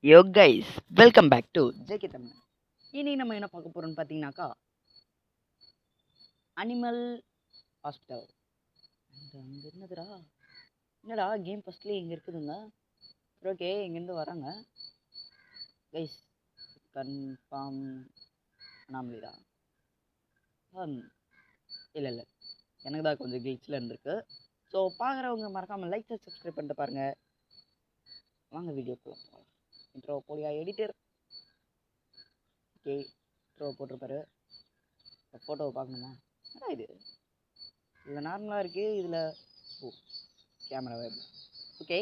Yo guys, welcome back to JK Tamil. இனி நம்ம என்ன பார்க்க போறோம்னு பார்த்தீங்கன்னாக்கா, அனிமல் ஹாஸ்பிட்டல். அங்கே என்னதுடா, என்னடா கேம் ஃபர்ஸ்ட்லேயே இங்கே இருக்குதுங்க. ஓகே, இங்கேருந்து வராங்க கைஸ். கன்ஃபார்ம் அனாமலி தான். இல்லை இல்லை, எனக்கு தான் கொஞ்சம் கிளிச்சில் இருந்திருக்கு. ஸோ பார்க்குறவங்க மறக்காமல் லைக் சப்ஸ்கிரைப் பண்ணிட்டு பாருங்க. வாங்க வீடியோக்குள்ள போகலாம். இன்ட்ரோ போலியா எடிட்டர்? ஓகே, இன்ட்ரோ போட்டிருப்பாரு. ஃபோட்டோவை பார்க்கணுமா? என்னடா இது, இதில் நார்மலாக இருக்குது, இதில் ஓ கேமரா வேப். Okay,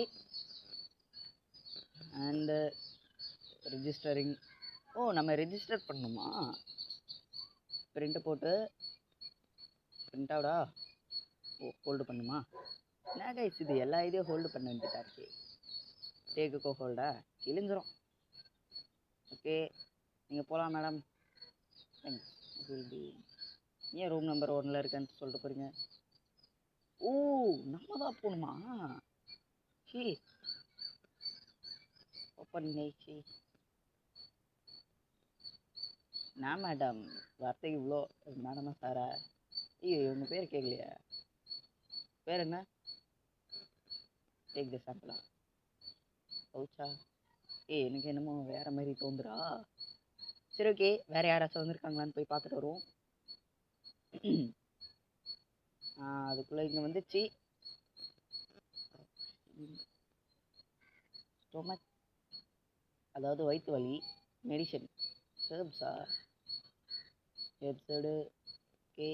and registering. ஓ, நம்ம ரெஜிஸ்டர் பண்ணணுமா? பிரிண்ட்டு போட்டு பிரிண்ட் அவுடா. ஓ, ஹோல்டு பண்ணுமா? என்ன கைஸ் இது, எல்லா ஐடியும் ஹோல்டு பண்ண வேண்டியதா இருக்கு. டேக்குக்கோ ஹோல்டா கிழிஞ்சிரும். ஓகே, நீங்கள் போகலாம் மேடம். ஏன் ரூம் நம்பர் 1ல் இருக்கேன்னு சொல்லிட்டு போகிறீங்க? ஓ, நம்ம தான் போகணுமா? ஷீ ஓப்பன் நைச்சி. நான் மேடம், வார்த்தைக்கு இவ்வளோ மேடமா சாரா? ஐயோ, உங்கள் பேர் கேட்கலையா? பேர் என்ன? டேக் த சாம்பிளா? பவுச்சா? எனக்கு என்னமோ வேறு மாதிரி தோந்துரா. சரி, ஓகே, வேறு யாராச்சும் வந்திருக்காங்களான்னு போய் பார்த்துட்டு வருவோம். அதுக்குள்ளே இங்கே வந்துச்சு. ஸ்டொமக், அதாவது வயிற்று வலி மெடிசன். ஹெர்ப்ஸா? ஹெர்ப்ஸோடு. ஓகே,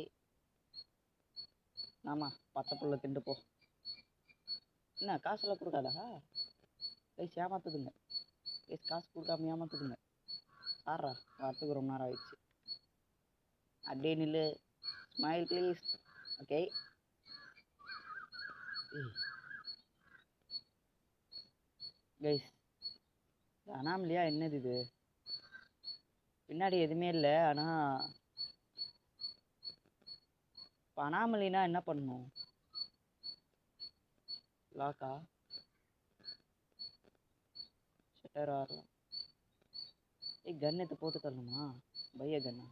ஆமாம், பச்சை புல்லை திண்டு போ. என்ன காசெல்லாம் கொடுக்காதா? கைஸ் ஏமாத்துதுங்க. கைஸ் காசு கொடுக்காம ஏமாத்துதுங்க. சாரா வரத்துக்கு ரொம்ப நேரம் ஆயிடுச்சு. அப்படியே நில்லு, ஸ்மைல் ப்ளீஸ். ஓகே, கைஸ் அனாமலியா என்னது இது? பின்னாடி எதுவுமே இல்லை, ஆனால் இப்போ அனாமலினா என்ன பண்ணணும்? லாக்கா? ஷட்டர் ஆரலாம். கன் எடுத்து போட்டு தரணுமா? பைய கன்னா?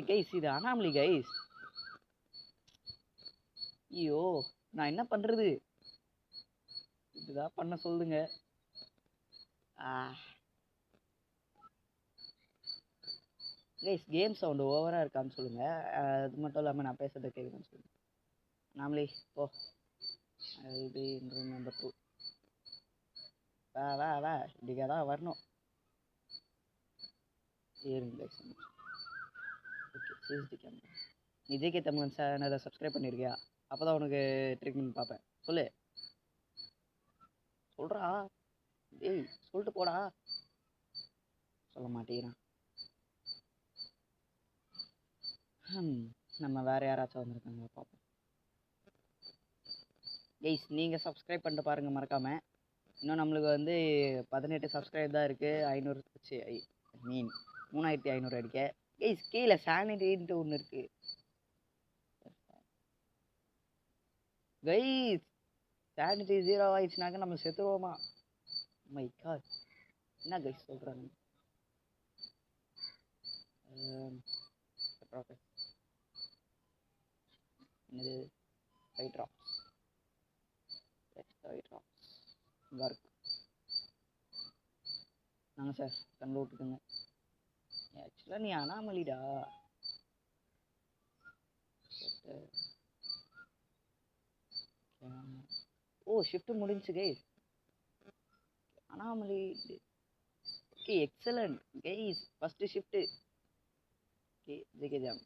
கைஸ் இது அனாமலி கைஸ். ஐயோ, நான் என்ன பண்ணுறது? இதுதான் பண்ண சொல்லுங்க. கைஸ் கேம் சவுண்டு ஓவராக இருக்கான்னு சொல்லுங்கள். அது மட்டும் இல்லாமல் நான் பேசுறது கேட்குதுன்னு சொல்லுங்கள். நாமளே போ. இது ரூம் நம்பர் 2. வா வா வா, இப்படிக்கா தான் வரணும். ஏறுங்க கைஸ். Okay, CCT camera. நீ ஜேகே தமிழ் சேனலை சப்ஸ்கிரைப் பண்ணியிருக்கியா? அப்போ தான் உனக்கு ட்ரீட்மெண்ட் பார்ப்பேன். சொல்லு, சொல்கிறா. சொல்லிட்டு போடா. சொல்ல மாட்டேங்கிறான். நம்ம வேறு யாராச்சும் வந்திருக்காங்க பார்ப்போம். கைஸ் நீங்கள் சப்ஸ்கிரைப் பண்ணிட்டு பாருங்கள் மறக்காமல். இன்னும் நம்மளுக்கு வந்து 18 சப்ஸ்கிரைப் தான் இருக்குது. 500 3500 அடிக்க. கைஸ் கீழே சானிடரின்ட்டு ஒன்று இருக்குது கைஸ். சானிடரி 0 ஆயிடுச்சுனாக்க நம்ம செத்துருவோமா? மை காட், என்ன கைஸ் சொல்கிறாங்க? என்னது? 5 ட்ராப்ஸ். ஒர்க் நாங்கள் சார் கண்ணில் விட்டுக்குங்க. ஆக்சுவலாக நீ அனாமலிடா. ஓ, ஷிஃப்ட் முடிஞ்சு guys. Anomaly. Okay, excellent guys, first shift. Okay, JK jam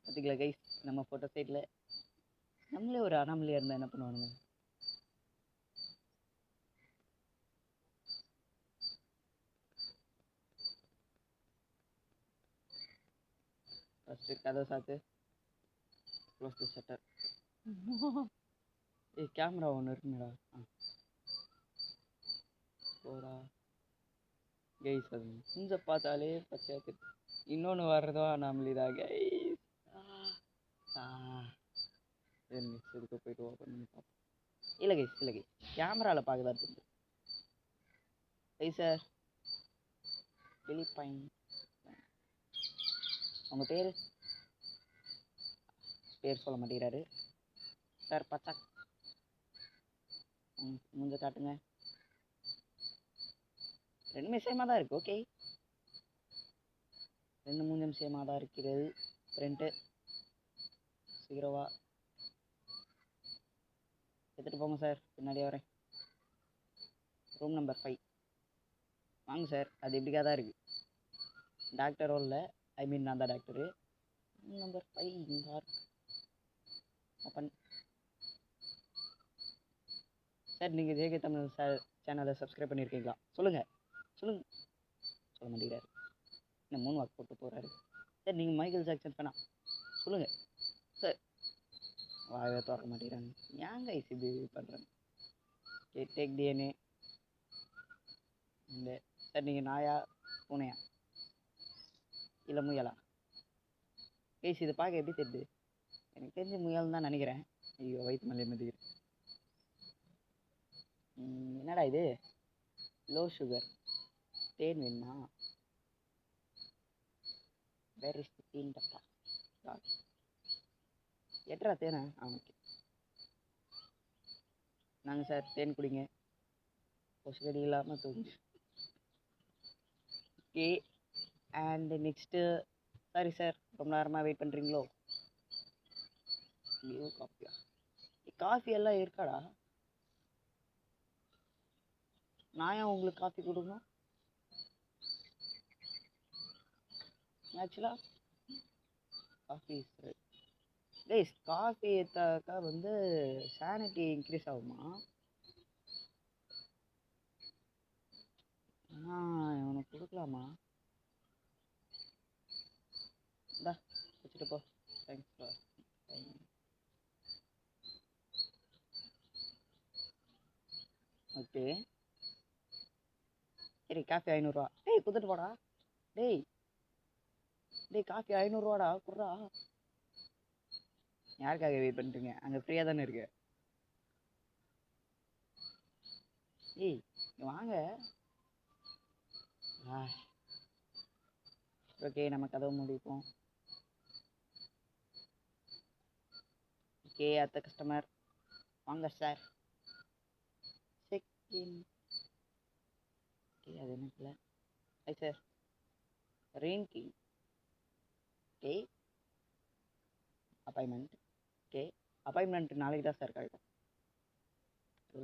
பார்த்திங்களா கைஸ், நம்ம ஃபோட்டோ சைட்டில் நம்மளே ஒரு அனாமலியாக இருந்தால் என்ன பண்ணுவானுங்க? ஃபஸ்ட்டு கதை சாத்து. Close the shutter. கேமரா ஒன்று இருக்குங்கடா. போடா கைஸ், அது முஞ்ச பார்த்தாலே பச்சையாக தெரியும். இன்னொன்று வர்றதோ அனாமலிதான் கைஸ். இதுக்கு போயிட்டு ஓப்பன் பண்ணி பார்ப்போம். இல்லை கைஸ் கேமராவில் பார்க்க தான் தெரியும். ஐய் சார் பிலிப்பைன். உங்கள் பேர் சொல்ல மாட்டேங்கிறாரு சார். பச்சா மூஞ்ச காட்டுங்க. ரெண்டுமே சேமாக தான் இருக்குது. ஓகே, ரெண்டு மூஞ்சும் சேமாக தான் இருக்கிறது. ஃப்ரெண்ட்டு சீக்கிரவா எடுத்துகிட்டு போங்க சார். பின்னாடியே வரேன். ரூம் நம்பர் 5 வாங்க சார். அது எப்படிக்கா தான் இருக்குது. டாக்டரோ இல்லை, ஐ மீன் நான் தான் டாக்டரு. ரூம் நம்பர் 5 இங்கே ஓப்பன். சார் நீங்கள் ஜேகே தமிழ் சார் சேனலை சப்ஸ்கிரைப் பண்ணியிருக்கீங்களா? சொல்லுங்கள் சொல்ல மாட்டேங்கிறாரு. என்ன 3 வாக்கு போட்டு போகிறாரு. சார் நீங்கள் மைக்கேல் ஜாக்சன் ஃபேனா? சொல்லுங்கள் சார். வாயவே திறக்க மாட்டேங்கிறாங்க. ஏங்க இது பண்ணுறேன். Take DNA. இல்லை சார், நீங்கள் நாயா பூனையா இல்லை முயலா? கேஸ் இது பார்க்க எப்படி தெரியுது? எனக்கு தெரிஞ்சு முயல் தான் நினைக்கிறேன். ஐயோ, வயிற்று மேலே மதிக்கிறேன். என்னடா இது? Low sugar. தேன் வேணுமா? வேர் இஸ் தி தேன் டப்பா? எட்ரா தேனா? ஓகே, நாங்கள் சார் தேன் குடிங்க. கொசுக்கடி இல்லாமல் தூங்கு. Okay, and next sorry sir, ரொம்ப நேரமாக வெயிட் பண்ணுறீங்களோ? நியூ காஃபியா? காஃபி எல்லாம் இருக்காடா. நான் ஏன் உங்களுக்கு காஃபி கொடுக்கணும்? ஆக்சுவலாக காஃபி கைஸ், காஃபி ஏற்றாக்கா வந்து சானிட்டி இன்க்ரீஸ் ஆகுமா? இவனுக்கு கொடுக்கலாமா? இந்தா வச்சுட்டு போ. Thanks for. ஓகே சரி, காஃபி 500 டேய் கொடுத்துட்டு போடா. டேய் காஃபி 500 குர்ரா. யாருக்காக வெயிட் பண்ணுறீங்க? அங்கே ஃப்ரீயாக தானே இருக்கு. ஏய் வாங்க. ஓகே, நம்ம கதவை முடிப்போம். ஓகே, அடுத்த கஸ்டமர் வாங்க சார். செக்இன். ஓகே, அது என்ன இல்லை. ஐ சார் ரெயின் கிங். Okay, appointment. ஓகே, அப்பாயின்மெண்ட் நாளைக்கு தான் சார் கிடைக்கும்.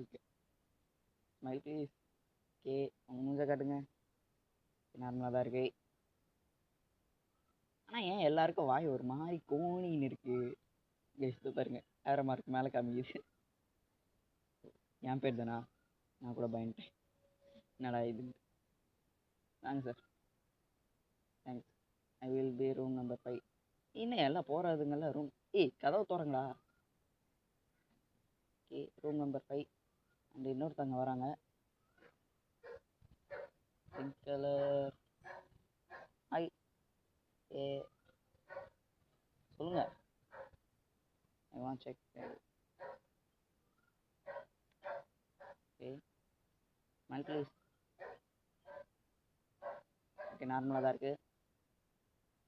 ஓகே மை ப்ளீஸ். ஓகே, அவங்க மூஞ்ச காட்டுங்க. நார்மலாக தான் இருக்கு. ஆனால் ஏன் எல்லாருக்கும் வாய் ஒரு மாதிரி கோணின்னு இருக்கு? கெஸ்ட்டு பாருங்க, வேற மார்க் மேலே காமிக்குது. என் பேர் தானா? நான் கூட பயந்துட்டேன். என்னடா இது? வாங்க sir. Thanks. I will be room number 5. இன்னும் எல்லாம் போகிறதுங்கல்ல ரூம். கதவை திறங்களா? ஓகே, ரூம் நம்பர் 5 அண்ட் இன்னொருத்தவங்க வராங்க. Pink colour. ஐ ஏ சொல்லுங்க. I want check. ஓகே மை ப்ளீஸ். ஓகே, நார்மலாக தான் இருக்குது.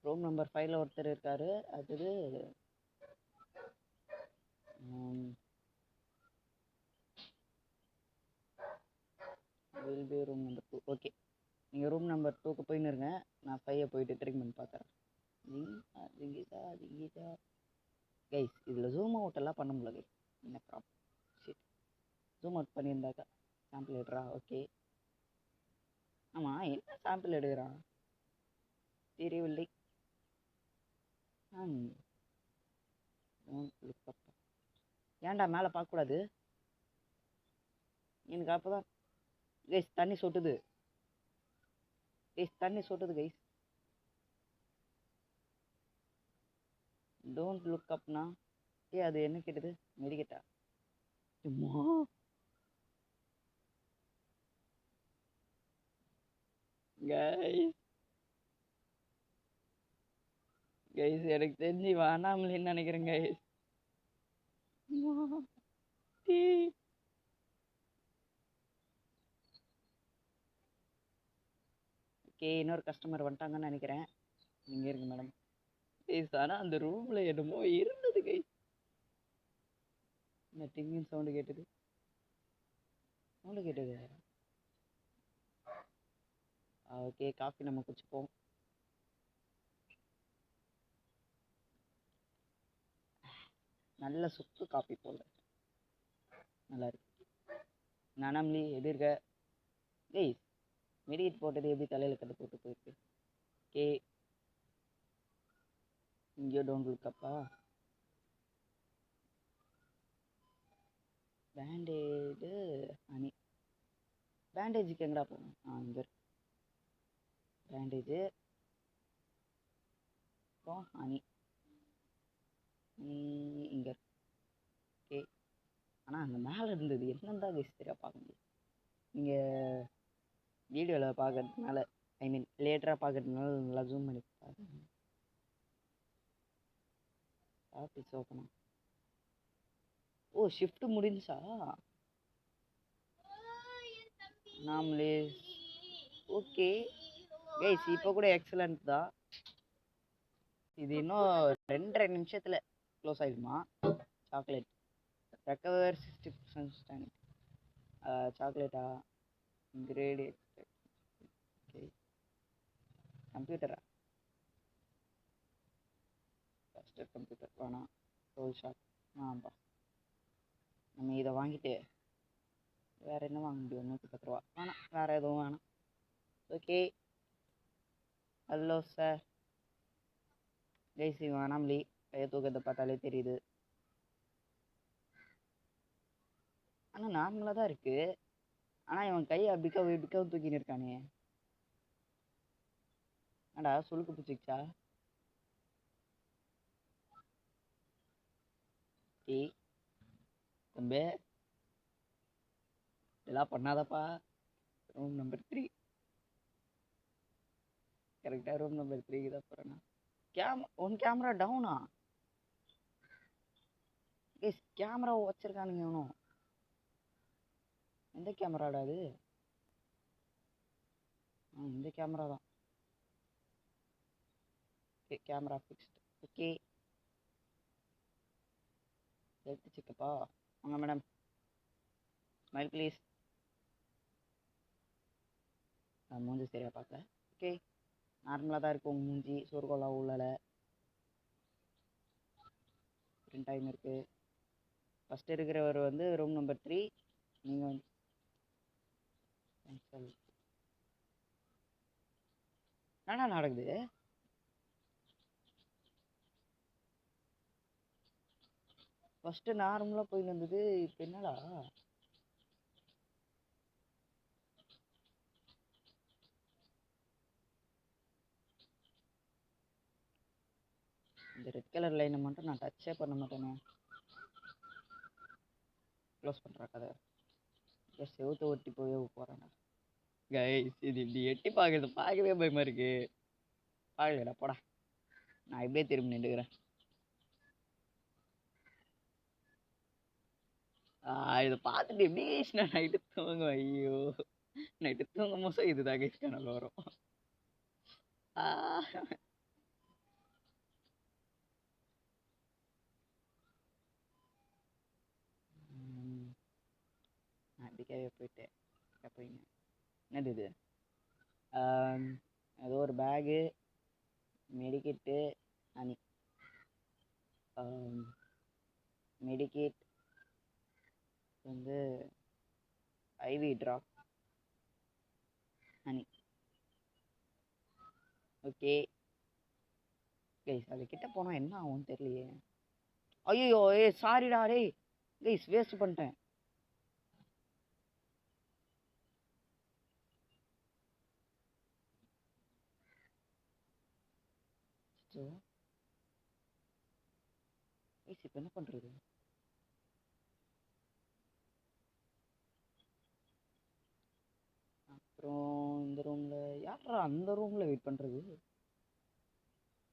ரூம் நம்பர் 5ல் ஒருத்தர் இருக்கார். அடுத்தது will be room number 2. Okay, நீங்கள் ரூம் நம்பர் 2க்கு போயின்னு இருங்க. நான் 5 போயிட்டு ட்ரீட்மெண்ட் பார்க்குறேன். ஜிங்கிதா கைஸ், இதில் ஜூம் அவுட் எல்லாம் பண்ண முடியல கைஸ். என்ன ப்ராப்ளம்? சரி, ஜூம் அவுட் பண்ணியிருந்தாக்கா சாம்பிள் எடுறா. ஓகே, ஆமாம் என்ன சாம்பிள் எடுக்கிறான் தெரியவில்லை. ஏன்டா மேலே பார்க்கக்கூடாது? எனக்கு அப்போ தான் கைஸ் தண்ணி சொட்டுது. கைஸ் டோன்ட் லுக் அப்னா. அது என்ன கேட்டது? மெடிக்கெட்டா? சும்மா கைஸ் எனக்கு தெரிஞ்சு வேணாமலேன்னு நினைக்கிறேன் கைஸ். ஓகே, இன்னொரு கஸ்டமர் வந்துட்டாங்கன்னு நினைக்கிறேன். இங்கே இருக்கு மேடம். கைஸ் ஆனால் அந்த ரூமில் என்னமோ இருந்தது கைஸ். இந்த டிங்கின் சவுண்டு கேட்டது. ஓகே, காஃபி நம்ம குடிச்சுப்போம். நல்ல சுக்கு காஃபி போல நல்லா இருக்கு. நானாம்லி எப்படி இருக்க கைஸ்? மெடிக்கேட் போட்டது எப்படி தலையில் கட்டு போட்டு போயிருக்கு? ஓகே, இங்கேயோ டோன்ட் லுக்கப்பா. பேண்டேஜு ஹனி. பேண்டேஜுக்கு எங்கடா போகணும்? இங்கே இருக்கு பேண்டேஜு. அப்புறம் ஹனி இங்கே இருக்கு. ஓகே, ஆனால் அங்கே மேலே இருந்தது என்னன்னு தான் கைஸ் சரியாக பார்க்க முடியும். நீங்கள் வீடியோவில் பார்க்கறதுனால, ஐ மீன் லேட்டராக பார்க்கறதுனால நல்லா ஜூம் பண்ணி பாருங்க. ஆஃபீஸ் ஓப்பனா? ஓ, ஷிஃப்ட் முடிஞ்சா? நாமளே ஓகே கைஸ், இப்போ கூட எக்ஸலண்ட் தான். இது இன்னும் 2.5 நிமிஷத்தில் க்ளோஸ் ஆகிடுமா? Chocolate recover 60% stand. சாக்லேட்டா? கிரேடியேட். ஓகே, கம்ப்யூட்டரா? ஃபஸ்ட்டு கம்ப்யூட்டர் வேணாம். ரோல் ஷாட் ஆம்பா. நம்ம இதை வாங்கிட்டு வேறு என்ன வாங்க முடியும்? 110 ரூபா வேணாம், வேறு எதுவும் வேணாம். Okay, hello sir. கைஸ் வேணாம்லி, கையை தூக்கத்தை பார்த்தாலே தெரியுது. ஆனால் நார்மலாக தான் இருக்குது. ஆனால் இவன் கையை அப்படிக்காவும் தூக்கின்னு இருக்கானே. என்னடா சுளுக்கு பிடிச்சிச்சா? ஏய் தம்பி, இதெல்லாம் பண்ணாதப்பா. ரூம் நம்பர் 3 கரெக்டாக ரூம் நம்பர் 3 தான் போகிறேண்ணா. ஒன் கேமரா டவுனா? கைஸ் கேமரா வச்சிருக்கானுங்க இவனும். எந்த கேமராடா அது? இந்த கேமரா தான். Okay, camera fixed. Okay, health செக்கப்பா. வாங்க மேடம், ஸ்மைல் ப்ளீஸ். மூஞ்சி சரியாக பார்க்கல. ஓகே, நார்மலாக தான் இருக்கும் உங்கள் மூஞ்சி. சோறுகோலாம் உள்ளல பிரிண்ட் டைம் இருக்குது. ஃபஸ்ட்டு இருக்கிறவர் வந்து ரூம் நம்பர் 3. நீங்கள் வந்து என்னடா நடக்குது? ஃபஸ்ட்டு நார்மலாக போயின்னு வந்தது, இப்போ என்னடா? இந்த ரெட் கலர் லைனை மட்டும் நான் டச்சே பண்ண மாட்டேனே. க்ளோஸ் பண்ணுற கதை செவுத்து ஒட்டி போய் போகிறேன்டா. கைஸ் இது இப்படி எட்டி பார்க்கவே பயமாக இருக்கு. பார்க்கலடா போடா, நான் இப்படியே திரும்பி நின்றுக்கிறேன். இதை பார்த்துட்டு எப்படி நான் நைட்டு தூங்குவேன். ஐயோ, நைட்டு தூங்கும் போது இதுதான் கைஸ் கனவு வரும். நான் இப்படிக்காவே போயிட்டேன். போயிங்க என்னது இது? ஏதோ ஒரு பேகு, மெடிக்கெட்டு, ஹனி. மெடிக்கேட் வந்து IV drop, honey. Okay guys, அது கிட்ட போனால் என்ன ஆகும்னு தெரியலையே. ஐயோ சாரிடா டேய் கைஸ், வேஸ்ட் பண்ணிட்டேன். கைஸ் இப்போ என்ன பண்ணுறது? அப்புறம் இந்த ரூமில் யாரா அந்த ரூமில் வெயிட் பண்ணுறது?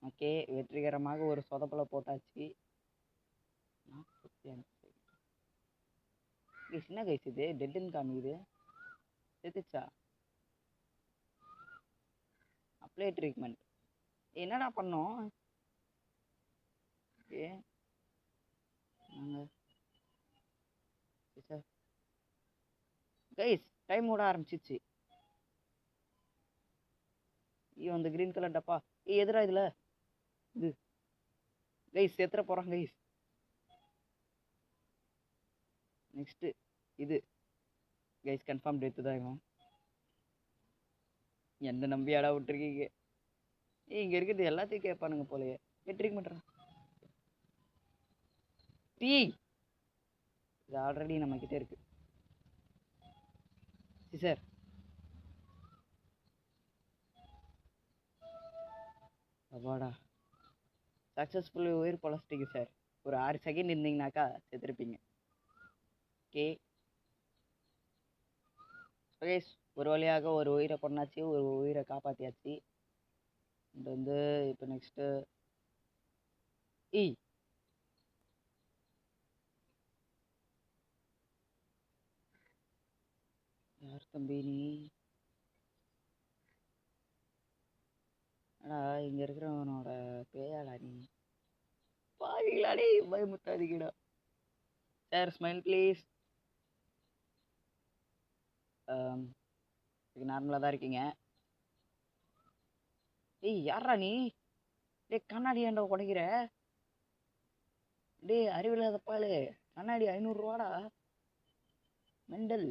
ஓகே, வெற்றிகரமாக ஒரு சொதப்பலை போட்டாச்சு. கைஸ் என்ன கைஸ் இது டெட்டுன்னு காமிக்குது? செத்துச்சா? அப்ளை ட்ரீட்மெண்ட் என்னடா பண்ணோம்? ஓகே நாங்கள் சார் கைஸ் டைம் ஓட ஆரம்பிச்சிச்சு. ஐயோ அந்த க்ரீன் கலர் டப்பா எதுரா இதில் இது கைஸ் எத்தனை போகிறாங்க கைஸ். நெக்ஸ்ட்டு இது கைஸ் கன்ஃபார்ம் டெத்து தான் இவன். எந்த நம்பியாடா விட்டுருக்கீங்க? இங்கே இருக்கிறது எல்லாத்தையும் கேட்பானுங்க போலயே. ட்ரீட்மெண்ட் டீ இது ஆல்ரெடி நம்மக்கிட்ட இருக்கு சார். அப்பாடா சக்ஸஸ்ஃபுல்லி உயிர் பொழச்சிட்டிங்க சார். ஒரு 6 செகண்ட் இருந்தீங்கனாக்கா செத்துருப்பீங்க. ஓகே சுரேஷ் ஒரு வழியாக ஒரு உயிரை கொண்டாச்சு, ஒரு உயிரை காப்பாற்றியாச்சு. இது வந்து இப்போ நெக்ஸ்ட்டு யார் தம்பி நீ? அடா இங்கே இருக்கிறவனோட பேயாடா நீ? பாருங்களாடே பயமுத்தாதீங்கடா சார். Smile please. நார்மலாக தான் இருக்கீங்க. யாரா நீ? கண்ணாடி ஏன்டா உடைக்கிற? அறிவில்லாத பாலு கண்ணாடி 500 ரூபாடா மெண்டல்.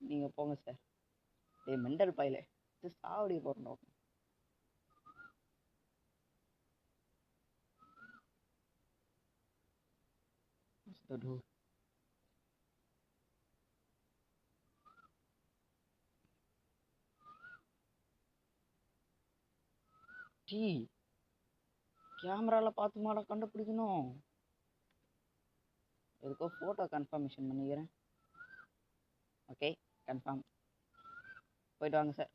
நீங்கள் போங்க சார். மெண்டல் பாயில சாவடி போடணும். டீ கேமராவில் பார்த்து மாட கண்டுபிடிக்கணும். எதுக்கோ ஃபோட்டோ கன்ஃபர்மேஷன் பண்ணிக்கிறேன். Okay confirm. போயிட்டு வாங்க சார்.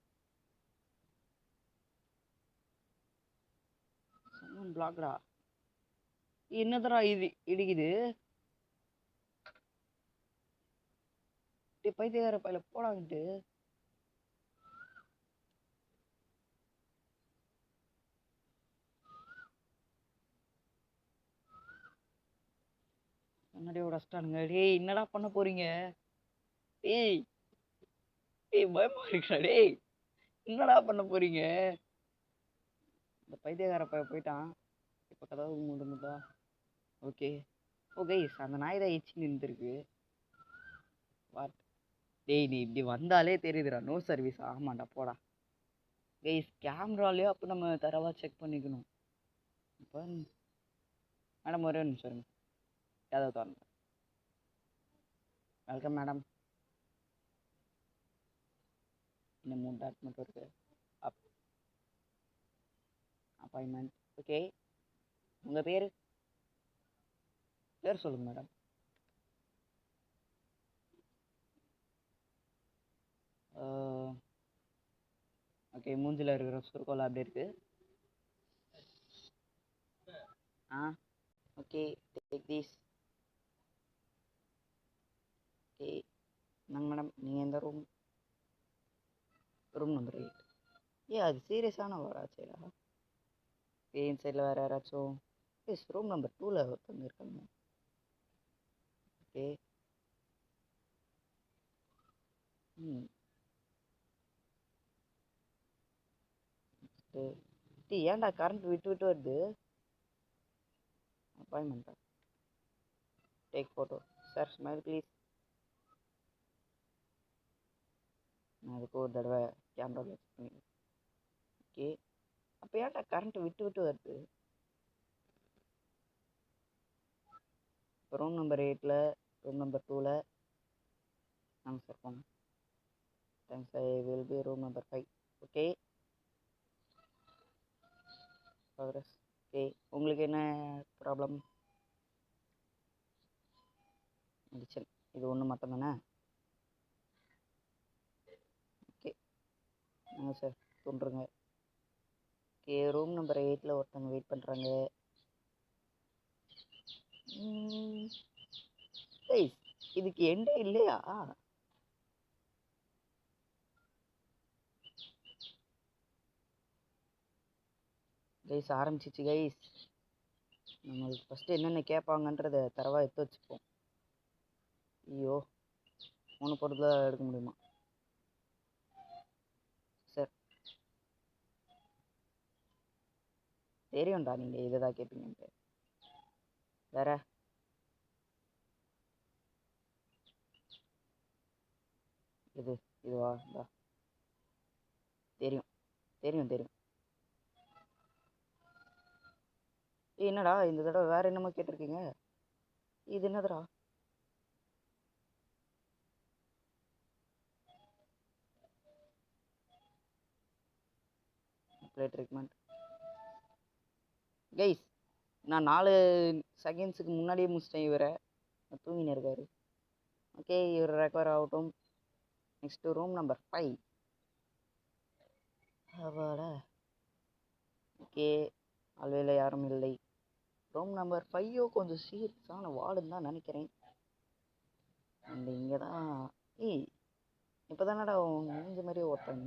சம்மன் பிளாக்டா என்னதுடா இது இடிக்குது? பைத்தியக்கார பையில போடாங்கிட்டு. கண்ணாடியோட உடச்சிட்டானுங்க. டேய் என்னடா பண்ண போறீங்க? ஏய் பயமா இருக்கா? டேய் என்னடா பண்ண போறீங்க? இந்த பைத்தியக்கார பையன் போயிட்டான். இப்போ கதவு மூடுமுதா? ஓகே ஓகே அந்த நாய் தான் எச்சி நின்றுருக்கு. வாட் டேய் நீ இப்படி வந்தாலே தெரியுதுடா நோ சர்வீஸ். ஆமாண்டா போடா. கைஸ் கேமராலேயே அப்போ நம்ம தரவா செக் பண்ணிக்கணும். இப்போ மேடம் ஒரே நிமிஷம் இருங்க. ஏதாவது தரணும். Welcome madam. இன்னும் 3 டாக்குமெண்ட் இருக்குது. அப்பாயின்மெண்ட். ஓகே உங்கள் பேர் சொல்லுங்கள் மேடம். ஓகே மூஞ்சில் இருக்கிற சுருக்கோலாம் அப்படி இருக்குது. Okay take this. ஓகே நாங்கள் மேடம் நீங்கள் எந்த ரூம் நம்பர் 8. அது சீரியஸான வராச்சேடா. இன்சைடில் வேறு யாராச்சும் ரூம் நம்பர் 2ல் ஒருத்தவங்க இருக்காங்க. ஓகே ஏன்டா கரண்ட் விட்டு விட்டு வருது? அப்பாயின்மெண்ட்டா? Take photo sir. Smile please. நான் அதுக்கு ஒரு தடவை கேமரா செக் பண்ணி. ஓகே அப்போ ஏன்டா கரண்ட் விட்டு விட்டு வருது? இப்போ ரூம் நம்பர் 8ல் ரூம் நம்பர் 2ல் நாங்கள் சார் போனோம். Thanks. I will be room number 5. Okay progress. Okay உங்களுக்கு என்ன ப்ராப்ளம்? மெடிசன் இது ஒன்று மட்டும் தானே? ஓகே நாங்கள் சார் தோன்றுங்க. ஓகே ரூம் நம்பர் 8ல் ஒருத்தவங்க வெயிட் பண்ணுறாங்க. இதுக்கு எண்டே இல்லையா? கைஸ் ஆரம்பிச்சிச்சு கைஸ். நம்மளுக்கு ஃபஸ்ட்டு என்னென்ன கேட்பாங்கன்றத தரவாக எடுத்து வச்சுப்போம். ஐயோ 3 பொருள் தான் எடுக்க முடியுமா? சார் தெரியும்டா நீங்கள் இதை தான் கேட்பீங்கன்ட்டு. வேற இதுவா? தெரியும் தெரியும் தெரியும். என்னடா இந்த தடவை வேற என்னமோ கேட்டிருக்கீங்க? இது என்னதுடா? Play treatment guys. நான் 4 செகண்ட்ஸுக்கு முன்னாடியே முடிச்சிட்டேன். இவரை தூங்கின்னு இருக்காரு. ஓகே இவர் ரெக்கவர் ஆகட்டும். Next room number 5. அவாடா. ஓகே அல்வையில் யாரும் இல்லை. ரூம் நம்பர் 5 கொஞ்சம் சீரியஸான வார்டுன்னு தான் நினைக்கிறேன். அண்ட் இங்கே தான் இப்போ தானடா மூஞ்ச மாதிரியே ஒருத்தன்.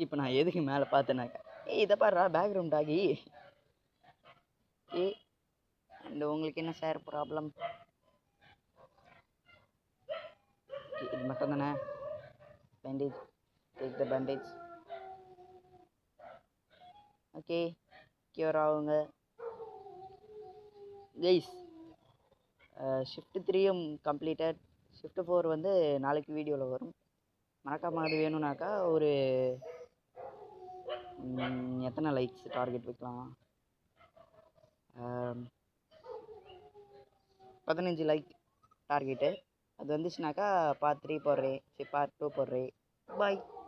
இப்போ நான் எதுக்கு மேலே பார்த்தேனாக்கா இதை பாடுறா பேக்ரவுண்ட் ஆகி. அண்ட் உங்களுக்கு என்ன சார் ப்ராப்ளம்? இது மட்டும் தானே? Bandage, take the bandage. Okay cure ஆகுங்க கைஸ். ஷிஃப்ட் 3யும் கம்ப்ளீட்டட். ஷிஃப்ட் 4 வந்து நாளைக்கு வீடியோவில் வரும். மறக்காமல் அது வேணும்னாக்கா ஒரு எத்தனை லைக்ஸ் டார்கெட் வைக்கலாம்? 15 லைக் டார்கெட்டு. அது வந்துச்சுனாக்கா பார்ட் 3 போடுறேன், பார்ட் 2 போடுறேன். பாய்.